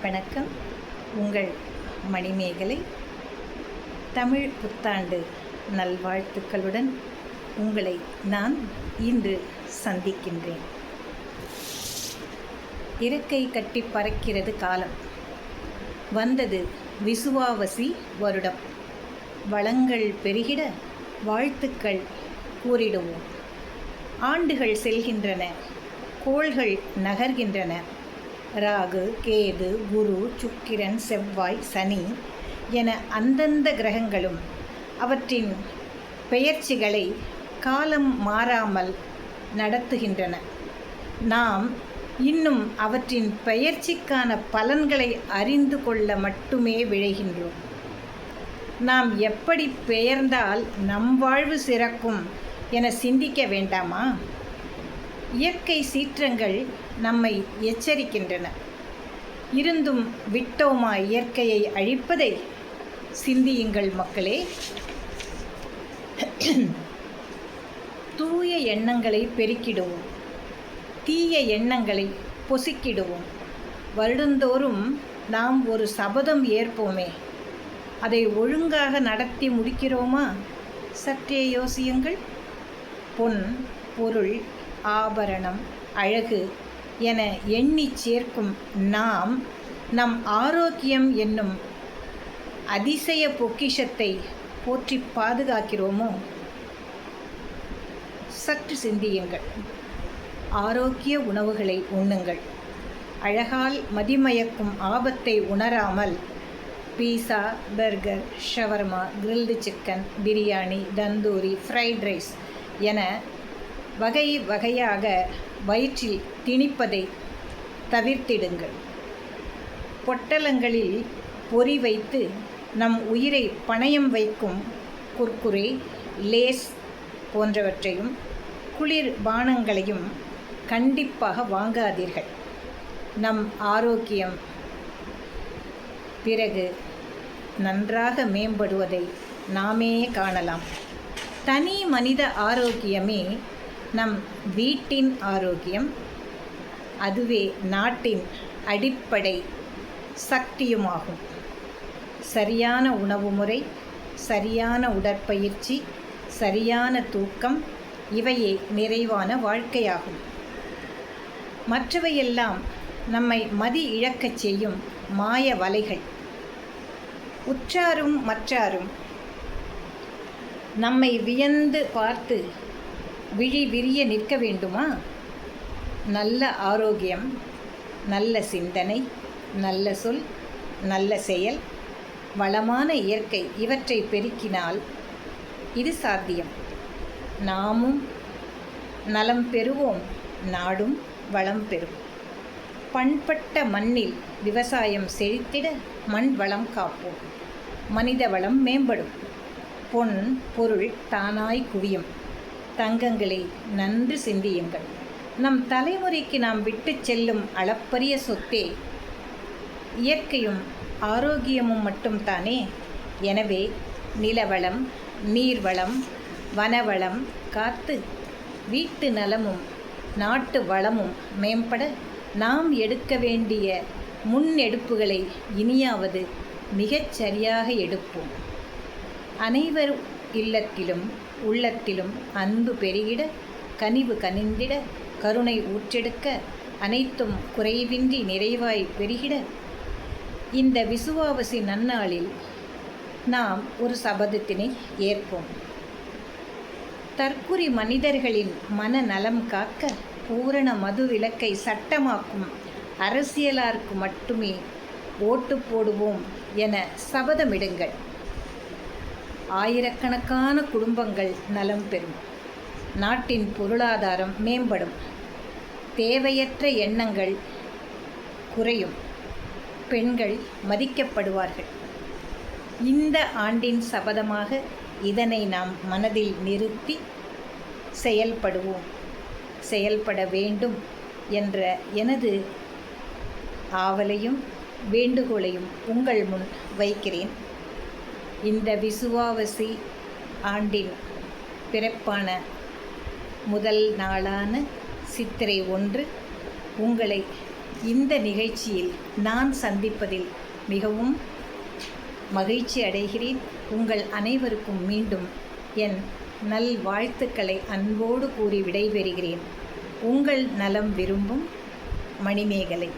வணக்கம். உங்கள் மணிமேகலை. தமிழ் புத்தாண்டு நல்வாழ்த்துக்களுடன் உங்களை நான் இன்று சந்திக்கின்றேன். இறக்கை கட்டி பறக்கிறது காலம். வந்தது விசுவாவசி வருடம். வளங்கள் பெருகிட வாழ்த்துக்கள் கூறிடுவோம். ஆண்டுகள் செல்கின்றன, கோள்கள் நகர்கின்றன. ராகு, கேது, குரு, சுக்கிரன், செவ்வாய், சனி என அந்தந்த கிரகங்களும் அவற்றின் பெயர்ச்சிகளை காலம் மாறாமல் நடத்துகின்றன. நாம் இன்னும் அவற்றின் பெயர்ச்சிக்கான பலன்களை அறிந்து கொள்ள மட்டுமே விழைகின்றோம். நாம் எப்படி பெயர்ந்தால் நம் வாழ்வு சிறக்கும் என சிந்திக்க வேண்டாமா? இயற்கை சீற்றங்கள் நம்மை எச்சரிக்கின்றன. இருந்தும் விட்டோமா இயற்கையை அழிப்பதை? சிந்தியுங்கள் மக்களே. தூய எண்ணங்களை பெருக்கிடுவோம், தீய எண்ணங்களை பொசுக்கிடுவோம். வருடந்தோறும் நாம் ஒரு சபதம் ஏற்போமே, அதை ஒழுங்காக நடத்தி முடிக்கிறோமா? சற்றே யோசியுங்கள். பொன், பொருள், ஆபரணம், அழகு என எண்ணி சேர்க்கும் நாம் நம் ஆரோக்கியம் என்னும் அதிசய பொக்கிஷத்தை போற்றி பாதுகாக்கிறோமோ? சற்று சிந்தியுங்கள். ஆரோக்கிய உணவுகளை உண்ணுங்கள். அழகால் மதிமயக்கும் ஆபத்தை உணராமல் pizza, burger, shawarma, grilled chicken, biryani, tandoori, fried rice என வகை வகையாக வயிற்றில் திணிப்பதை தவிர்த்திடுங்கள். பொட்டலங்களில் பொறி வைத்து நம் உயிரை பணயம் வைக்கும் குர்குரே, லேஸ் போன்றவற்றையும் குளிர் பானங்களையும் கண்டிப்பாக வாங்காதீர்கள். நம் ஆரோக்கியம் பிறகு நன்றாக மேம்படுவதை நாமே காணலாம். தனி மனித ஆரோக்கியமே நம் வீட்டின் ஆரோக்கியம். அதுவே நாட்டின் அடிப்படை சக்தியுமாகும். சரியான உணவு முறை, சரியான உடற்பயிற்சி, சரியான தூக்கம் இவையே நிறைவான வாழ்க்கையாகும். மற்றவையெல்லாம் நம்மை மதி இழக்கச் செய்யும் மாய வலைகள். உற்றாரும் மற்றாரும் நம்மை வியந்து பார்த்து விழி விரிய நிற்க வேண்டுமா? நல்ல ஆரோக்கியம், நல்ல சிந்தனை, நல்ல சொல், நல்ல செயல், வளமான இயற்கை இவற்றை பெருக்கினால் இது சாத்தியம். நாமும் நலம் பெறுவோம், நாடும் வளம் பெறும். பண்பட்ட மண்ணில் விவசாயம் செழித்திட மண் வளம் காப்போம். மனித வளம் மேம்படும். பொன், பொருள் தானாய் குவியும். தங்கங்களே, நன்று சிந்தியுங்கள். நம் தலைமுறைக்கு நாம் விட்டு செல்லும் அளப்பரிய சொத்தே இயற்கையும் ஆரோக்கியமும் மட்டும்தானே. எனவே நிலவளம், நீர்வளம், வனவளம் காத்து வீட்டு நலமும் நாட்டு வளமும் மேம்பட நாம் எடுக்க வேண்டிய முன்னெடுப்புகளை இனியாவது மிகச் சரியாக எடுப்போம். அனைவர் இல்லத்திலும் உள்ளத்திலும் அன்பு பெருகிட, கனிவு கனிந்திட, கருணை ஊற்றெடுக்க, அனைத்தும் குறைவின்றி நிறைவாய் பெருகிட இந்த விசுவாவசி நன்னாளில் நாம் ஒரு சபதத்தினை ஏற்போம். தற்குறி மனிதர்களின் மன நலம் காக்க பூரண மது விலக்கை சட்டமாக்கும் அரசியலாருக்கு மட்டுமே ஓட்டு போடுவோம் என சபதமிடுங்கள். ஆயிரக்கணக்கான குடும்பங்கள் நலம் பெறும். நாட்டின் பொருளாதாரம் மேம்படும். தேவையற்ற எண்ணங்கள் குறையும். பெண்கள் மதிக்கப்படுவார்கள். இந்த ஆண்டின் சபதமாக இதனை நாம் மனதில் நிறுத்தி செயல்படுவோம், செயல்பட வேண்டும் என்ற எனது ஆவலையும் வேண்டுகோளையும் உங்கள் முன் வைக்கிறேன். இந்த விசுவாவசி ஆண்டின் பிறப்பான முதல் நாளான சித்திரை 1 உங்களை இந்த நிகழ்ச்சியில் நான் சந்திப்பதில் மிகவும் மகிழ்ச்சி அடைகிறேன். உங்கள் அனைவருக்கும் மீண்டும் என் நல்வாழ்த்துக்களை அன்போடு கூறி விடைபெறுகிறேன். உங்கள் நலம் விரும்பும் மணிமேகலை.